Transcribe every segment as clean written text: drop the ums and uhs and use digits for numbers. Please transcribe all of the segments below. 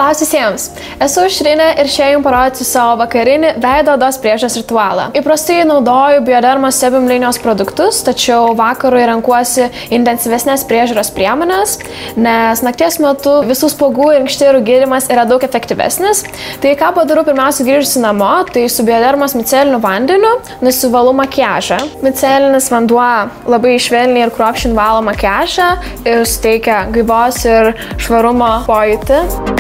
Labas visiems! Esu Aušrinė ir šiandien jums parodysiu savo vakarinį veido odos priežiūros ritualą. Įprastai naudoju Biodermos Sebum linijos produktus, tačiau vakarui renkuosi intensyvesnės priežiūros priemonės, nes nakties metu visų spuogų ir inkštirų gydymas yra daug efektyvesnis. Tai ką padarau pirmiausia grįžusi namo, tai su Biodermos miceliniu vandeniu nusivalau makiažą. Micelinis vanduo labai švelniai ir kruopščiai valo makiažą ir suteikia gaivos ir švarumo pojūtį.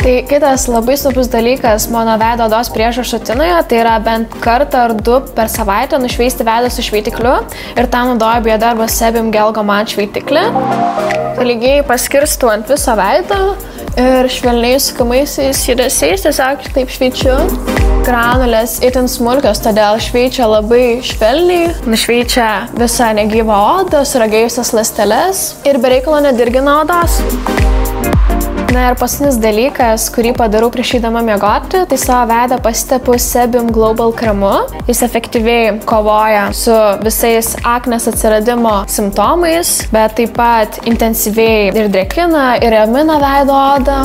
Tai kitas labai svarbus dalykas mano veido odos priežiūros rutinoje, tai yra bent kartą ar du per savaitę nušveisti veidą su šveitikliu ir tam naudoju Biodermos Sebum Gel Gourmand šveitiklį. Lygiai paskirstu ant viso veido ir švelniai sukamaisiais judesiais tiesiog taip šveičiu. Granulės itin smulkios, todėl šveičia labai švelniai, nušveičia visą negyvą odą, suragėjusias ląsteles ir be reikalo nedirgina odos. Na ir paskutinis dalykas, kurį padarau prieš eidama miegoti, tai savo veidą pasitepu Sebum Global kremu. Jis efektyviai kovoja su visais aknės atsiradimo simptomais, bet taip pat intensyviai ir drėkina, ir ramina veido odą.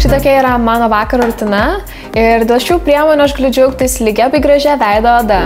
Šitokia yra mano vakaro rutina ir dėl šių priemonių aš galiu džiaugtis lygia bei gražia veido oda.